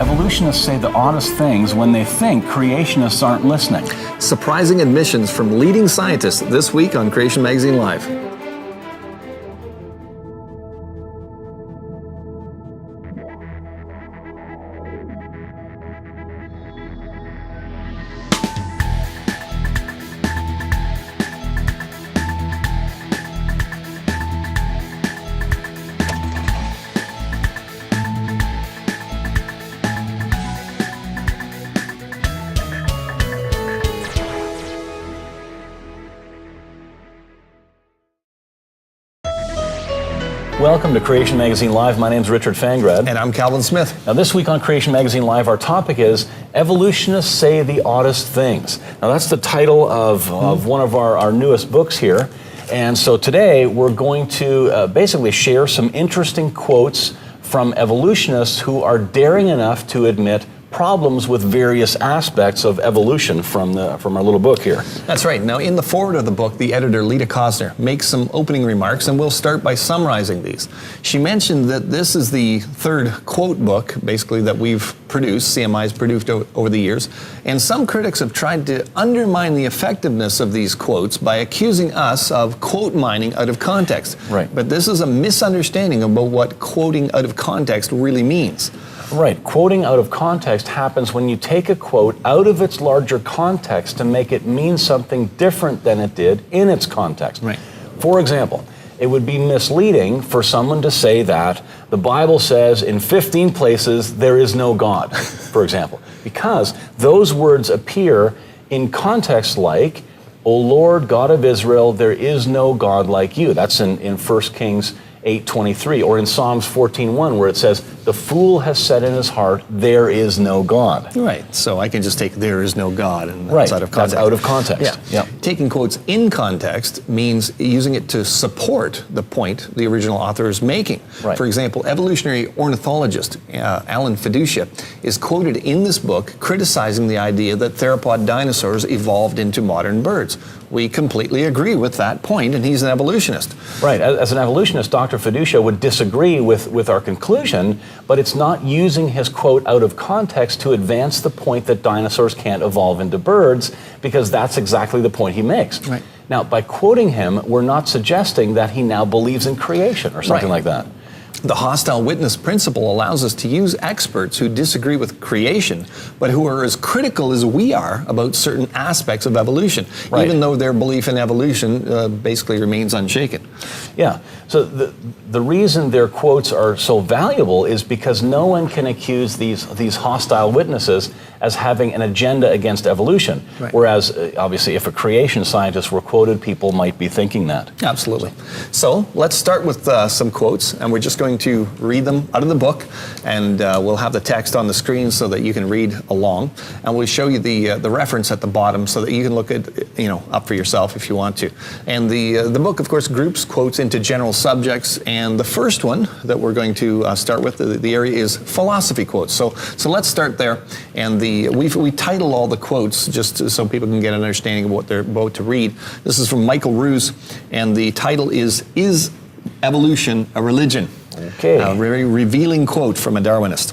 Evolutionists say the oddest things when they think creationists aren't listening. Surprising admissions from leading scientists this week on Creation Magazine Live. Welcome to Creation Magazine Live. My name's Richard Fangrad. And I'm Calvin Smith. Now this week on Creation Magazine Live, our topic is Evolutionists Say the Oddest Things. Now that's the title of one of our newest books here. And so today we're going to basically share some interesting quotes from evolutionists who are daring enough to admit problems with various aspects of evolution from our little book here. That's right. Now, in the foreword of the book, the editor, Lita Kosner, makes some opening remarks, and we'll start by summarizing these. She mentioned that this is the third quote book, basically, that we've produced, CMI's produced over the years, and some critics have tried to undermine the effectiveness of these quotes by accusing us of quote mining out of context. Right. But this is a misunderstanding about what quoting out of context really means. Right. Quoting out of context happens when you take a quote out of its larger context to make it mean something different than it did in its context. Right. For example, it would be misleading for someone to say that the Bible says in 15 places there is no God, for example, because those words appear in context like, O Lord God of Israel, there is no God like you. That's in 1 Kings 8:23, or in Psalms 14:1, where it says, the fool has said in his heart, there is no God. Right, so I can just take there is no God, and that's right. out of context. That's out of context. Yeah. Taking quotes in context means using it to support the point the original author is making. Right. For example, evolutionary ornithologist Alan Fiducia is quoted in this book criticizing the idea that theropod dinosaurs evolved into modern birds. We completely agree with that point, and he's an evolutionist. Right. As an evolutionist, Dr. Fiducia would disagree with our conclusion, but it's not using his quote out of context to advance the point that dinosaurs can't evolve into birds, because that's exactly the point he makes. Right. Now, by quoting him, we're not suggesting that he now believes in creation or something like that. The hostile witness principle allows us to use experts who disagree with creation, but who are as critical as we are about certain aspects of evolution, right. even though their belief in evolution basically remains unshaken. Yeah, so the reason their quotes are so valuable is because no one can accuse these hostile witnesses as having an agenda against evolution. Right. Whereas, obviously, if a creation scientist were quoted, people might be thinking that. Absolutely. So let's start with some quotes, and we're just going to read them out of the book, and we'll have the text on the screen so that you can read along, and we'll show you the reference at the bottom so that you can look at up for yourself if you want to. And the book, of course, groups quotes into general subjects, and the first one that we're going to start with, the area is philosophy quotes. So let's start there, and we title all the quotes just so people can get an understanding of what they're about to read. This is from Michael Ruse, and the title is Evolution a Religion? Okay. A very revealing quote from a Darwinist.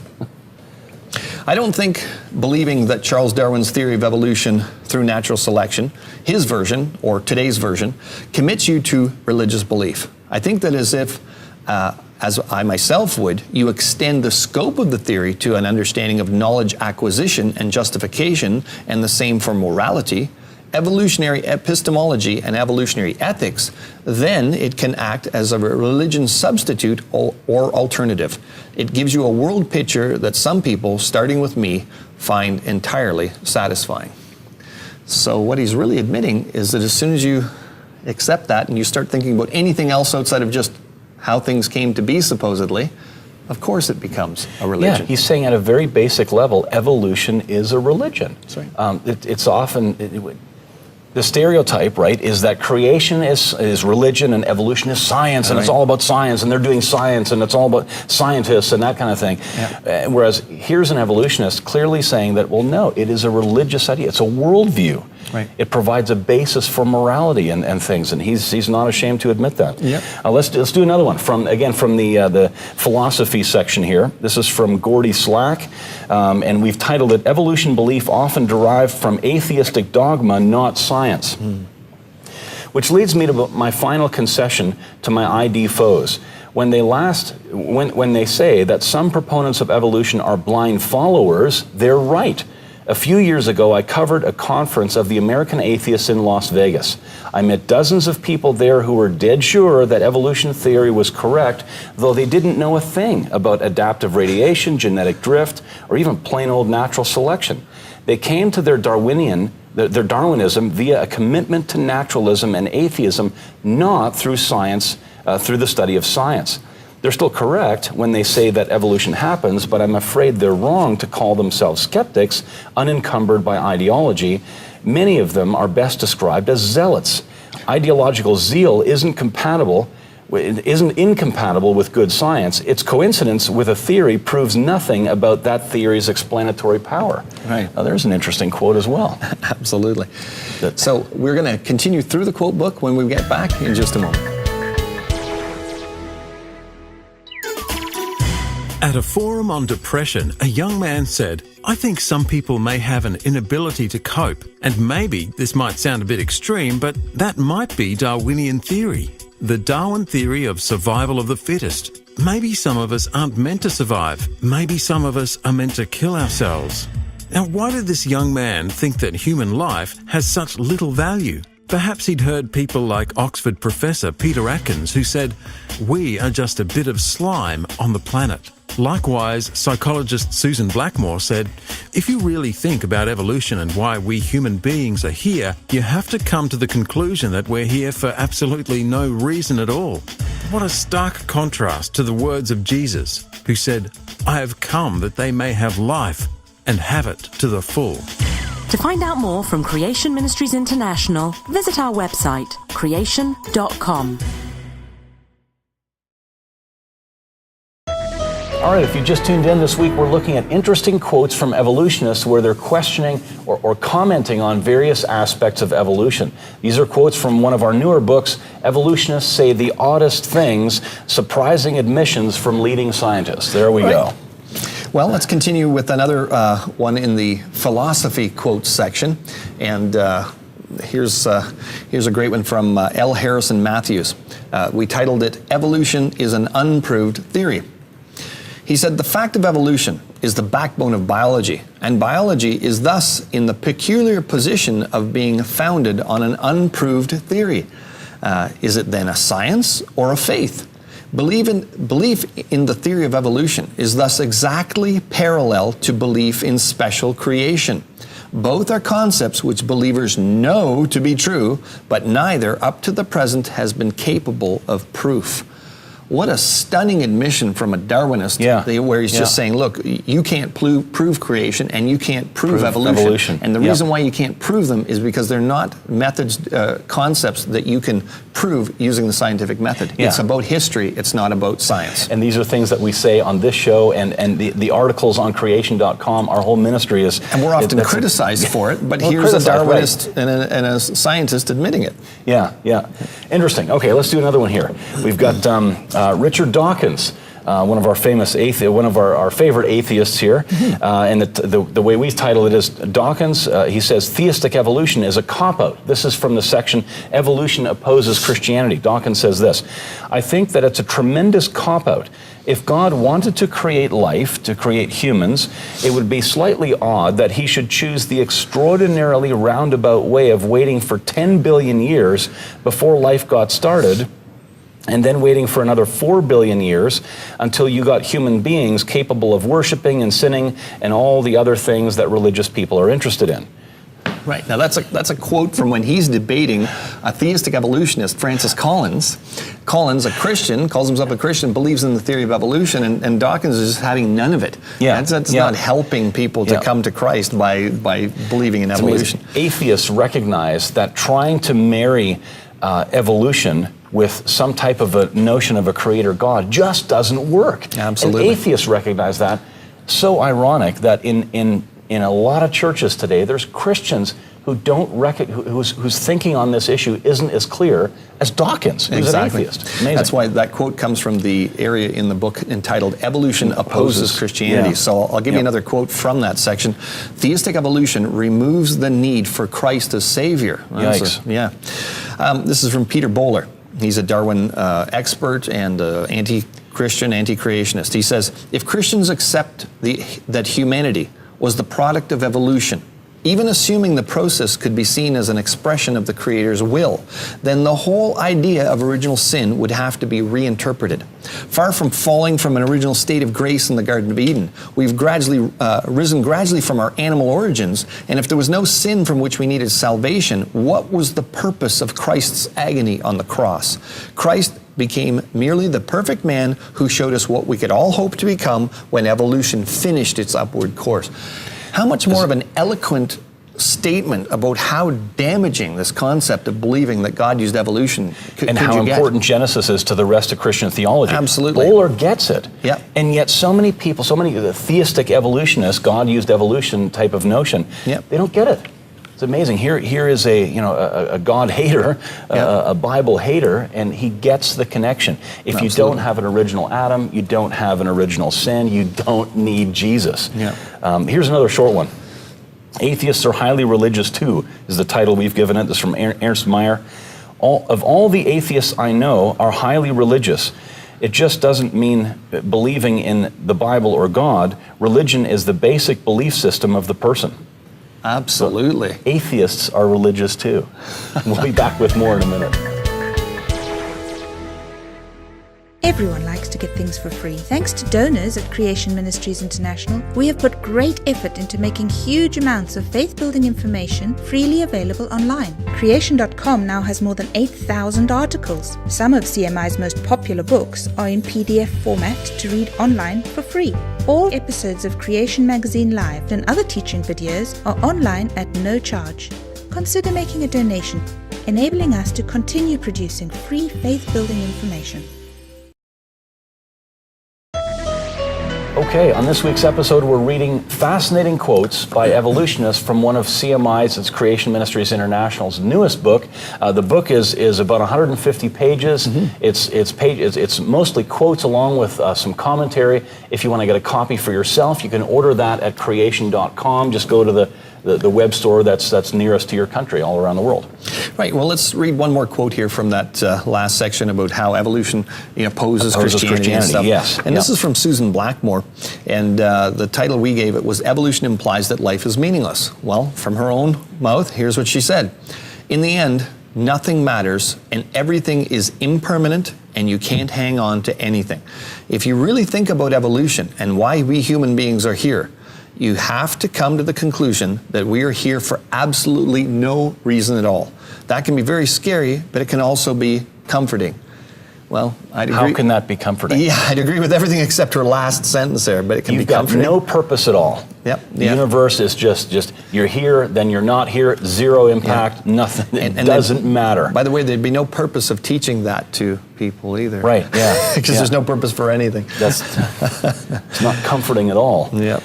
I don't think believing that Charles Darwin's theory of evolution through natural selection, his version, or today's version, commits you to religious belief. I think that as if, as I myself would, you extend the scope of the theory to an understanding of knowledge acquisition and justification, and the same for morality, evolutionary epistemology, and evolutionary ethics, then it can act as a religion substitute or alternative. It gives you a world picture that some people, starting with me, find entirely satisfying. So what he's really admitting is that as soon as you accept that and you start thinking about anything else outside of just how things came to be, supposedly, of course it becomes a religion. Yeah, he's saying at a very basic level, evolution is a religion. That's right. It's often... The stereotype, right, is that creation is religion and evolution is science, and it's all about science, and they're doing science, and it's all about scientists and that kind of thing. Yeah. Whereas here's an evolutionist clearly saying that, well, no, it is a religious idea. It's a worldview. Right. It provides a basis for morality and things, and he's not ashamed to admit that. Yep. Let's do another one from the philosophy section here. This is from Gordy Slack, and we've titled it "Evolution Belief Often Derived from Atheistic Dogma, Not Science." Which leads me to my final concession to my ID foes. When they say that some proponents of evolution are blind followers, they're right. A few years ago, I covered a conference of the American atheists in Las Vegas. I met dozens of people there who were dead sure that evolution theory was correct, though they didn't know a thing about adaptive radiation, genetic drift, or even plain old natural selection. They came to their Darwinism via a commitment to naturalism and atheism, not through science, through the study of science. They're still correct when they say that evolution happens, but I'm afraid they're wrong to call themselves skeptics, unencumbered by ideology. Many of them are best described as zealots. Ideological zeal isn't incompatible with good science. Its coincidence with a theory proves nothing about that theory's explanatory power. Right. Now, there's an interesting quote as well. Absolutely. So we're going to continue through the quote book when we get back in just a moment. At a forum on depression, a young man said, "I think some people may have an inability to cope, and maybe this might sound a bit extreme, but that might be Darwinian theory. The Darwin theory of survival of the fittest. Maybe some of us aren't meant to survive. Maybe some of us are meant to kill ourselves." Now, why did this young man think that human life has such little value? Perhaps he'd heard people like Oxford professor Peter Atkins, who said, "We are just a bit of slime on the planet." Likewise, psychologist Susan Blackmore said, "If you really think about evolution and why we human beings are here, you have to come to the conclusion that we're here for absolutely no reason at all." What a stark contrast to the words of Jesus, who said, "I have come that they may have life and have it to the full." To find out more from Creation Ministries International, visit our website, creation.com. All right, if you just tuned in this week, we're looking at interesting quotes from evolutionists where they're questioning or commenting on various aspects of evolution. These are quotes from one of our newer books, Evolutionists Say the Oddest Things, Surprising Admissions from Leading Scientists. There we go. Well, let's continue with another one in the philosophy quotes section. And here's a great one from L. Harrison Matthews. We titled it, "Evolution is an Unproved Theory." He said, "The fact of evolution is the backbone of biology, and biology is thus in the peculiar position of being founded on an unproved theory. Is it then a science or a faith? Belief in the theory of evolution is thus exactly parallel to belief in special creation. Both are concepts which believers know to be true, but neither up to the present has been capable of proof." What a stunning admission from a Darwinist, where he's just saying, look, you can't prove creation and you can't prove evolution. And the reason why you can't prove them is because they're not methods, concepts that you can prove using the scientific method. It's about history, it's not about science. And these are things that we say on this show and the articles on creation.com. Our whole ministry is... And we're often criticized for it, but here's a Darwinist and a scientist admitting it. Yeah. Interesting. Okay, let's do another one here. We've got Richard Dawkins, one of our famous one of our favorite atheists here, and the way we title it is Dawkins. He says theistic evolution is a cop-out. This is from the section Evolution Opposes Christianity. Dawkins says this: "I think that it's a tremendous cop-out. If God wanted to create life, to create humans, it would be slightly odd that he should choose the extraordinarily roundabout way of waiting for 10 billion years before life got started, and then waiting for another 4 billion years until you got human beings capable of worshiping and sinning and all the other things that religious people are interested in." Right. Now that's a quote from when he's debating a theistic evolutionist, Francis Collins. Collins, a Christian, calls himself a Christian, believes in the theory of evolution, and Dawkins is just having none of it. That's not helping people to come to Christ by believing in evolution. Atheists recognize that trying to marry evolution with some type of a notion of a creator God just doesn't work. Absolutely. And atheists recognize that. So ironic that in a lot of churches today, there's Christians whose thinking on this issue isn't as clear as Dawkins, who's Exactly. an atheist. Amazing. That's why that quote comes from the area in the book entitled Evolution Opposes Christianity. Yeah. So I'll give you another quote from that section. Theistic evolution removes the need for Christ as Savior. Yikes. This is from Peter Bowler. He's a Darwin expert and anti-Christian, anti-creationist. He says, if Christians accept that humanity was the product of evolution, even assuming the process could be seen as an expression of the Creator's will, then the whole idea of original sin would have to be reinterpreted. Far from falling from an original state of grace in the Garden of Eden, we've risen gradually from our animal origins, and if there was no sin from which we needed salvation, what was the purpose of Christ's agony on the cross? Christ became merely the perfect man who showed us what we could all hope to become when evolution finished its upward course. How much more of an eloquent statement about how damaging this concept of believing that God used evolution and how important Genesis is to the rest of Christian theology. Absolutely. Bowler gets it. Yeah. And yet so many people, so many theistic evolutionists, God used evolution type of notion, they don't get it. It's amazing. Here is a God hater, a Bible hater, and he gets the connection. If you don't have an original Adam, you don't have an original sin, you don't need Jesus. Here's another short one. Atheists are highly religious too, is the title we've given it. This is from Ernst Mayr. All the atheists I know are highly religious. It just doesn't mean believing in the Bible or God. Religion is the basic belief system of the person. Absolutely. So atheists are religious too. We'll be back with more in a minute. Everyone likes to get things for free. Thanks to donors at Creation Ministries International, we have put great effort into making huge amounts of faith-building information freely available online. Creation.com now has more than 8,000 articles. Some of CMI's most popular books are in PDF format to read online for free. All episodes of Creation Magazine Live and other teaching videos are online at no charge. Consider making a donation, enabling us to continue producing free faith-building information. Okay, on this week's episode, we're reading fascinating quotes by evolutionists from one of CMI's, it's Creation Ministries International's newest book. The book is about 150 pages. It's mostly quotes along with some commentary. If you want to get a copy for yourself, you can order that at creation.com. Just go to the web store that's nearest to your country all around the world. Right. Well, let's read one more quote here from that last section about how evolution opposes Christianity and stuff. Yes. And this is from Susan Blackmore, and the title we gave it was "Evolution Implies That Life is Meaningless." Well, from her own mouth, here's what she said: "In the end, nothing matters, and everything is impermanent, and you can't hang on to anything. If you really think about evolution and why we human beings are here, you have to come to the conclusion that we are here for absolutely no reason at all. That can be very scary, but it can also be comforting." Well, I'd agree. How can that be comforting? Yeah, I'd agree with everything except her last sentence there, but it can be comforting. You've got no purpose at all. Yep. The universe is just you're here, then you're not here, zero impact, nothing. It doesn't matter. By the way, there'd be no purpose of teaching that to people either. Right, yeah. Because there's no purpose for anything. It's not comforting at all. Yeah.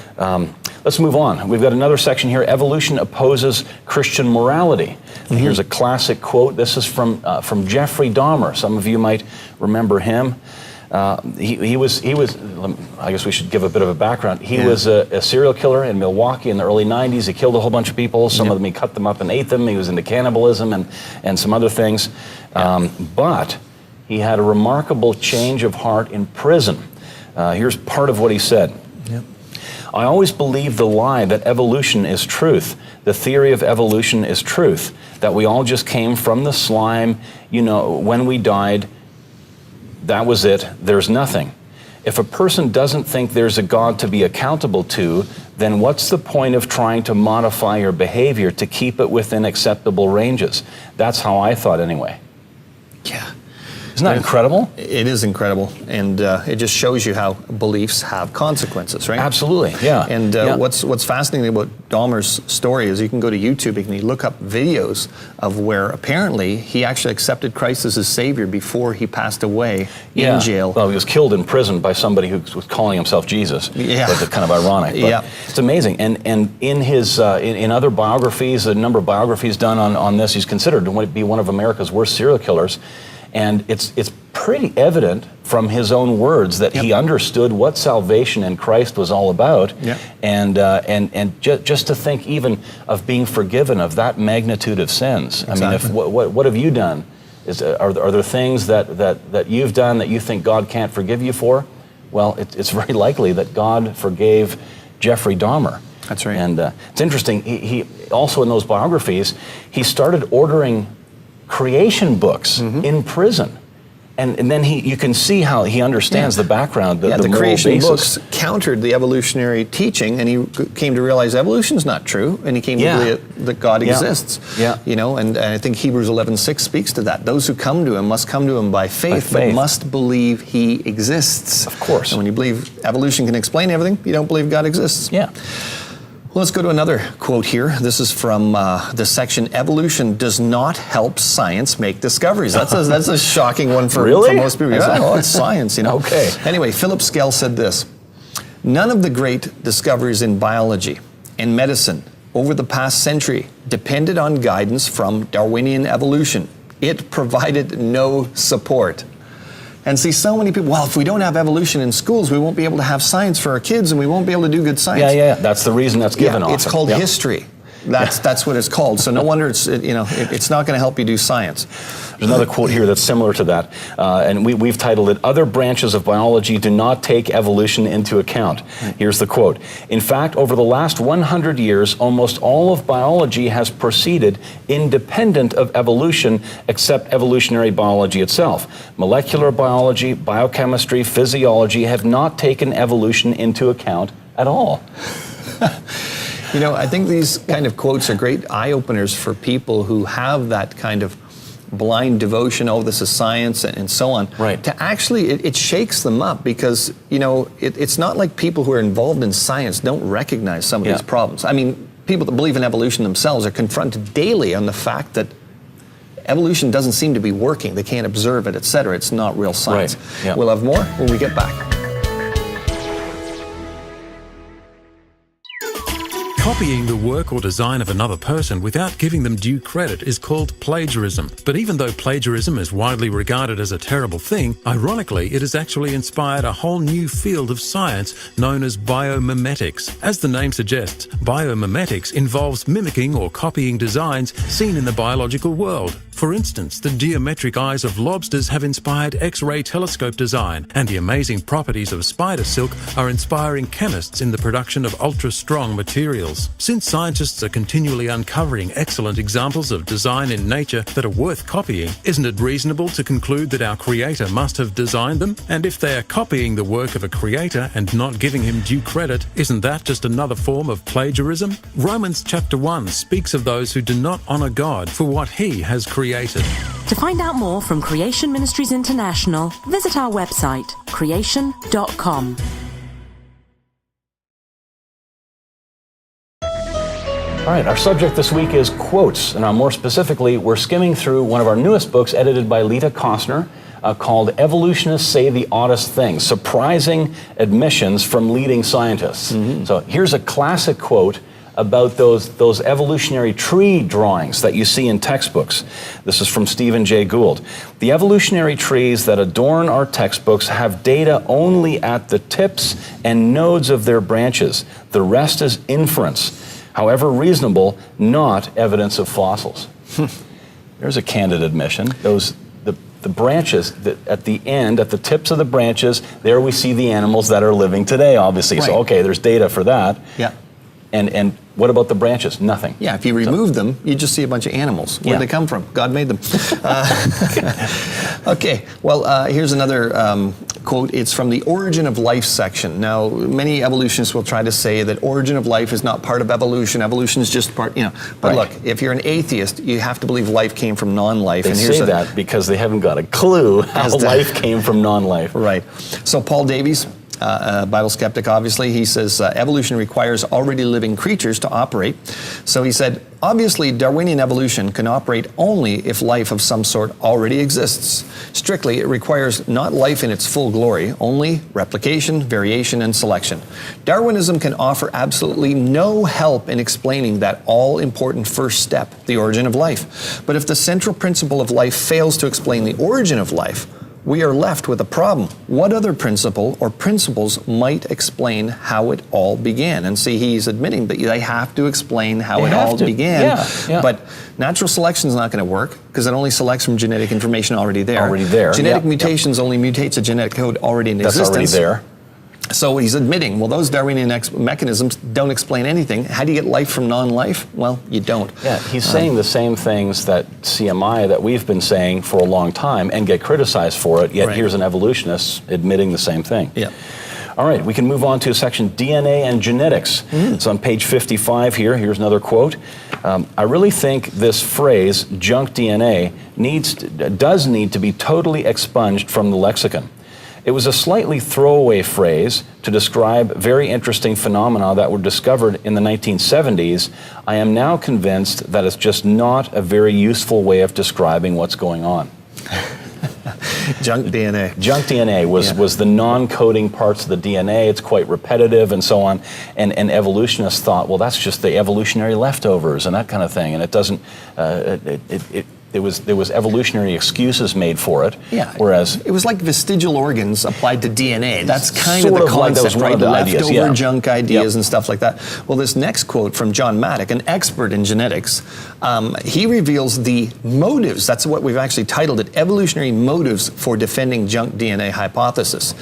Let's move on. We've got another section here. Evolution opposes Christian morality. And here's a classic quote. This is from Jeffrey Dahmer. Some of you might remember him. He was. I guess we should give a bit of a background. He was a serial killer in Milwaukee in the early '90s. He killed a whole bunch of people. Some of them he cut them up and ate them. He was into cannibalism and some other things. But he had a remarkable change of heart in prison. Here's part of what he said. "I always believed the lie that evolution is truth. The theory of evolution is truth. That we all just came from the slime. When we died, that was it. There's nothing. If a person doesn't think there's a God to be accountable to, then what's the point of trying to modify your behavior to keep it within acceptable ranges?" That's how I thought anyway. Yeah. Isn't that incredible? It is incredible, and it just shows you how beliefs have consequences, right? Absolutely, yeah. And what's fascinating about Dahmer's story is you can go to YouTube and you look up videos of where apparently he actually accepted Christ as his Savior before he passed away in jail. Well, he was killed in prison by somebody who was calling himself Jesus. Yeah. That's kind of ironic. But yeah. It's amazing. And in his in other biographies, a number of biographies done on this, he's considered to be one of America's worst serial killers. And it's pretty evident from his own words that he understood what salvation in Christ was all about. Yep. And just to think even of being forgiven of that magnitude of sins. Exactly. I mean, what have you done? Are there things that you've done that you think God can't forgive you for? Well, it's very likely that God forgave Jeffrey Dahmer. That's right. And it's interesting, he also in those biographies, he started ordering creation books in prison. And then you can see how he understands the background, the moral creation basis. books countered the evolutionary teaching, and he came to realize evolution's not true, and he came to believe that God exists. Yeah. You know, and I think Hebrews 11:6 speaks to that. Those who come to him must come to him by faith, but must believe he exists. Of course. And when you believe evolution can explain everything, you don't believe God exists. Yeah. Let's go to another quote here. This is from the section, "Evolution does not help science make discoveries." That's a shocking one for most people. Yeah, well, it's science, you know. Okay. Anyway, Philip Skell said this: "None of the great discoveries in biology and medicine over the past century depended on guidance from Darwinian evolution. It provided no support." And see, so many people, well, if we don't have evolution in schools, we won't be able to have science for our kids, and we won't be able to do good science. Yeah. That's the reason that's given often. It's called history. That's what it's called. So no wonder it's not going to help you do science. There's another quote here that's similar to that, and we've titled it, "Other branches of biology do not take evolution into account." Here's the quote. "In fact, over the last 100 years, almost all of biology has proceeded independent of evolution, except evolutionary biology itself. Molecular biology, biochemistry, physiology have not taken evolution into account at all." You know, I think these kind of quotes are great eye-openers for people who have that kind of blind devotion, oh, this is science, and so on. Right. To actually, it shakes them up because, you know, it's not like people who are involved in science don't recognize some of these problems. I mean, people that believe in evolution themselves are confronted daily on the fact that evolution doesn't seem to be working. They can't observe it, etc. It's not real science. Right. Yeah. We'll have more when we get back. Copying the work or design of another person without giving them due credit is called plagiarism. But even though plagiarism is widely regarded as a terrible thing, ironically, it has actually inspired a whole new field of science known as biomimetics. As the name suggests, biomimetics involves mimicking or copying designs seen in the biological world. For instance, the geometric eyes of lobsters have inspired X-ray telescope design, and the amazing properties of spider silk are inspiring chemists in the production of ultra-strong materials. Since scientists are continually uncovering excellent examples of design in nature that are worth copying, isn't it reasonable to conclude that our creator must have designed them? And if they are copying the work of a creator and not giving him due credit, isn't that just another form of plagiarism? Romans chapter 1 speaks of those who do not honor God for what he has created. To find out more from Creation Ministries International, visit our website, creation.com. All right, our subject this week is quotes, and more specifically, we're skimming through one of our newest books edited by Lita Kostner called Evolutionists Say the Oddest Things, Surprising Admissions from Leading Scientists. So here's a classic quote about those evolutionary tree drawings that you see in textbooks. This is from Stephen Jay Gould. "The evolutionary trees that adorn our textbooks have data only at the tips and nodes of their branches. The rest is inference, however reasonable, not evidence of fossils." There's a candid admission. The branches at the end, at the tips of the branches, there we see the animals that are living today, obviously. Right. So, okay, there's data for that. Yeah. And what about the branches? Nothing. Yeah, if you remove them, you just see a bunch of animals. Where'd they come from? God made them. Okay, well, here's another quote, it's from the origin of life section. Now, many evolutionists will try to say that origin of life is not part of evolution. Evolution is just part, But look, if you're an atheist, you have to believe life came from non-life. They say that because they haven't got a clue how life came from non-life. Right. So Paul Davies, a Bible skeptic, obviously, he says evolution requires already living creatures to operate. So he said, obviously, Darwinian evolution can operate only if life of some sort already exists. Strictly, it requires not life in its full glory, only replication, variation, and selection. Darwinism can offer absolutely no help in explaining that all-important first step, the origin of life. But if the central principle of life fails to explain the origin of life, we are left with a problem. What other principle or principles might explain how it all began? And see, he's admitting that they have to explain how it all began. Yeah. But natural selection is not going to work because it only selects from genetic information already there. Genetic mutations only mutates a genetic code already in existence. That's already there. So he's admitting, well, those Darwinian mechanisms don't explain anything. How do you get life from non-life? Well, you don't. Yeah, he's saying the same things that CMI that we've been saying for a long time and get criticized for it, yet here's an evolutionist admitting the same thing. Yeah. All right, we can move on to section DNA and genetics. It's on page 55 here. Here's another quote. I really think this phrase, junk DNA, does need to be totally expunged from the lexicon. It was a slightly throwaway phrase to describe very interesting phenomena that were discovered in the 1970s. I am now convinced that it's just not a very useful way of describing what's going on. Junk DNA. Junk DNA was the non-coding parts of the DNA. It's quite repetitive and so on. And evolutionists thought, well, that's just the evolutionary leftovers and that kind of thing. And it doesn't, there was evolutionary excuses made for it. Yeah. Whereas it was like vestigial organs applied to DNA. That's kind sort of the like concept, one of the ideas, leftover junk ideas and stuff like that. Well, this next quote from John Maddock, an expert in genetics, he reveals the motives. That's what we've actually titled it, evolutionary motives for defending junk DNA hypothesis.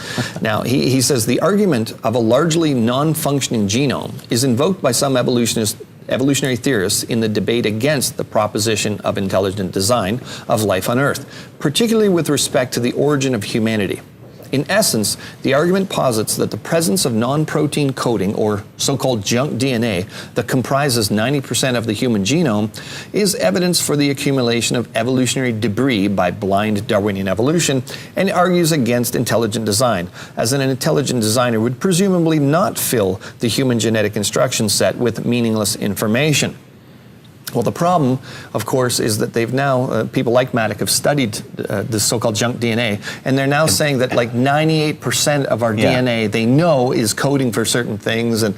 Now, he says the argument of a largely non-functioning genome is invoked by some evolutionary theorists in the debate against the proposition of intelligent design of life on Earth, particularly with respect to the origin of humanity. In essence, the argument posits that the presence of non-protein coding, or so-called junk DNA, that comprises 90% of the human genome, is evidence for the accumulation of evolutionary debris by blind Darwinian evolution, and argues against intelligent design, as an intelligent designer would presumably not fill the human genetic instruction set with meaningless information. Well, the problem, of course, is that they've now, people like Maddock have studied this so-called junk DNA, and they're now saying that like 98% of our DNA they know is coding for certain things and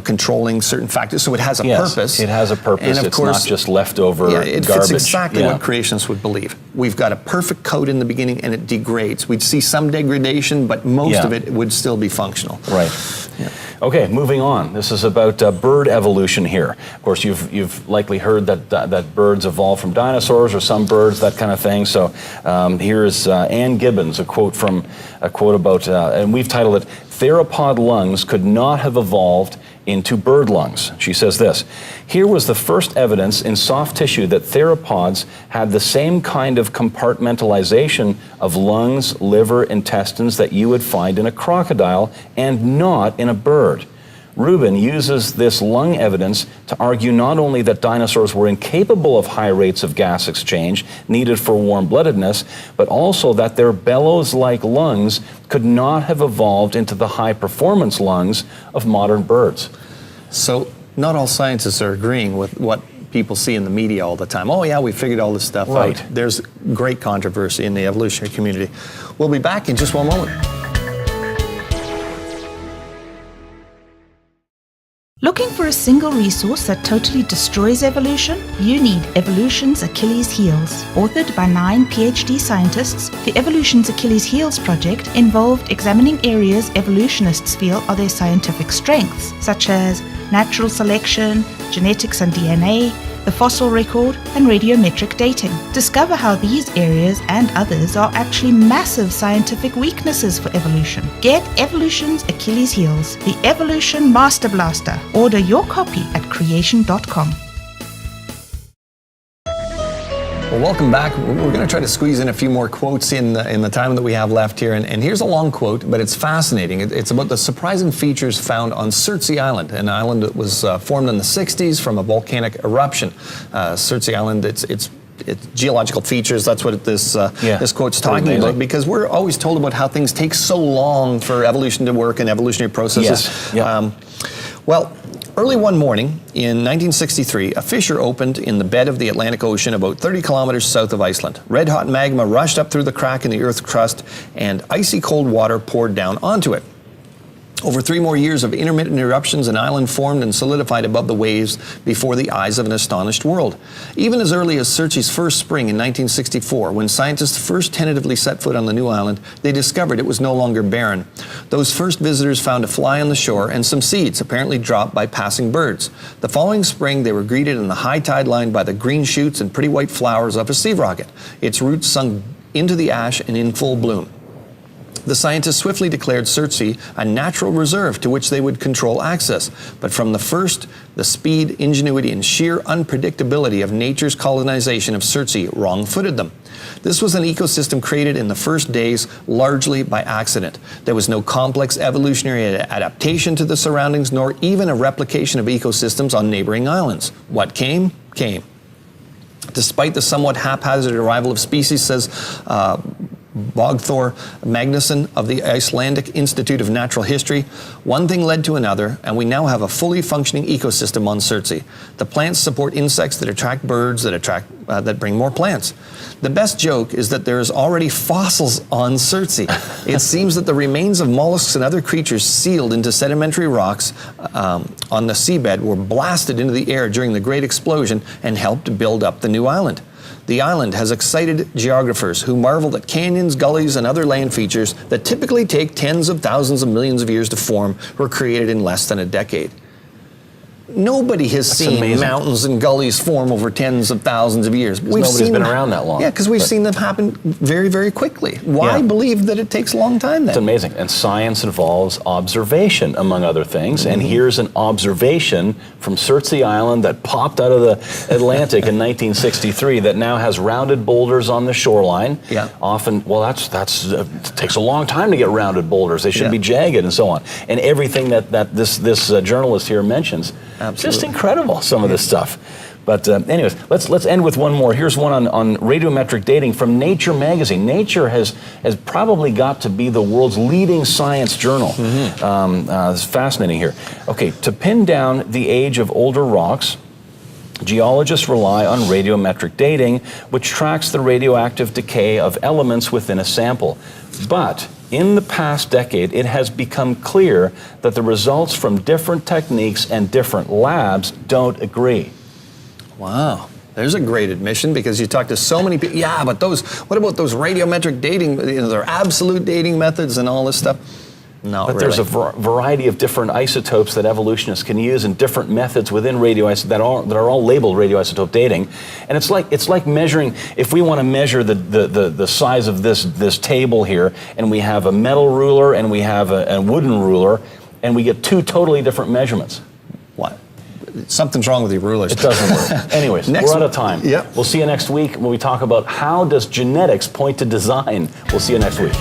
controlling certain factors. So it has a purpose. It has a purpose. And of course, not just leftover it garbage. fits exactly what creationists would believe. We've got a perfect code in the beginning, and it degrades. We'd see some degradation, but most of it would still be functional. Right. Yeah. Okay, moving on. This is about bird evolution here. Of course, you've likely heard that birds evolved from dinosaurs, or some birds, that kind of thing. So here's Anne Gibbons, a quote about, and we've titled it, "Theropod lungs could not have evolved into bird lungs." She says this: "Here was the first evidence in soft tissue that theropods had the same kind of compartmentalization of lungs, liver, intestines that you would find in a crocodile and not in a bird. Rubin uses this lung evidence to argue not only that dinosaurs were incapable of high rates of gas exchange needed for warm-bloodedness, but also that their bellows-like lungs could not have evolved into the high-performance lungs of modern birds." So not all scientists are agreeing with what people see in the media all the time. Oh yeah, we figured all this stuff out. There's great controversy in the evolutionary community. We'll be back in just one moment. Looking for a single resource that totally destroys evolution? You need Evolution's Achilles Heels. Authored by 9 PhD scientists, the Evolution's Achilles Heels project involved examining areas evolutionists feel are their scientific strengths, such as natural selection, genetics and DNA, the fossil record, and radiometric dating. Discover how these areas and others are actually massive scientific weaknesses for evolution. Get Evolution's Achilles Heels, the Evolution Master Blaster. Order your copy at creation.com. Well, welcome back. We're going to try to squeeze in a few more quotes in the time that we have left here. And here's a long quote, but it's fascinating. It's about the surprising features found on Surtsey Island, an island that was formed in the 60s from a volcanic eruption. Surtsey Island, it's geological features. That's what this quote's talking about, because we're always told about how things take so long for evolution to work and evolutionary processes. Yes. Yeah. Well, early one morning in 1963, a fissure opened in the bed of the Atlantic Ocean about 30 kilometers south of Iceland. Red-hot magma rushed up through the crack in the Earth's crust, and icy cold water poured down onto it. Over 3 more years of intermittent eruptions, an island formed and solidified above the waves before the eyes of an astonished world. Even as early as Surtsey's first spring in 1964, when scientists first tentatively set foot on the new island, they discovered it was no longer barren. Those first visitors found a fly on the shore and some seeds, apparently dropped by passing birds. The following spring, they were greeted in the high tide line by the green shoots and pretty white flowers of a sea rocket, its roots sunk into the ash and in full bloom. The scientists swiftly declared Surtsey a natural reserve to which they would control access. But from the first, the speed, ingenuity, and sheer unpredictability of nature's colonization of Surtsey wrong-footed them. This was an ecosystem created in the first days largely by accident. There was no complex evolutionary adaptation to the surroundings, nor even a replication of ecosystems on neighboring islands. What came, came. Despite the somewhat haphazard arrival of species, says Bogthor Magnusson of the Icelandic Institute of Natural History, one thing led to another, and we now have a fully functioning ecosystem on Surtsey. The plants support insects that attract birds that bring more plants. The best joke is that there is already fossils on Surtsey. It seems that the remains of mollusks and other creatures sealed into sedimentary rocks on the seabed were blasted into the air during the Great Explosion and helped build up the new island. The island has excited geographers who marvel at canyons, gullies, and other land features that typically take tens of thousands of millions of years to form were created in less than a decade. Nobody has seen mountains and gullies form over tens of thousands of years. Nobody's been around that long. Yeah, because we've seen them happen very, very quickly. Why believe that it takes a long time then? It's amazing. And science involves observation, among other things. And here's an observation from Surtsey Island that popped out of the Atlantic in 1963 that now has rounded boulders on the shoreline. Yeah. Often, well, it takes a long time to get rounded boulders. They should be jagged and so on. And everything that this journalist here mentions. Absolutely. Just incredible, some of this stuff. But anyways, let's end with one more. Here's one on radiometric dating from Nature magazine. Nature has probably got to be the world's leading science journal. It's fascinating here. Okay, to pin down the age of older rocks, geologists rely on radiometric dating, which tracks the radioactive decay of elements within a sample. But in the past decade, it has become clear that the results from different techniques and different labs don't agree. Wow. There's a great admission, because you talk to so many people. Yeah, but what about those radiometric dating, their absolute dating methods and all this stuff? No, but there's a variety of different isotopes that evolutionists can use and different methods within that are all labeled radioisotope dating. And it's like measuring, if we want to measure the size of this table here, and we have a metal ruler and we have a wooden ruler, and we get 2 totally different measurements. What? Something's wrong with your rulers. It doesn't work. Anyways, we're out of time. Yep. We'll see you next week when we talk about how does genetics point to design. We'll see you next week.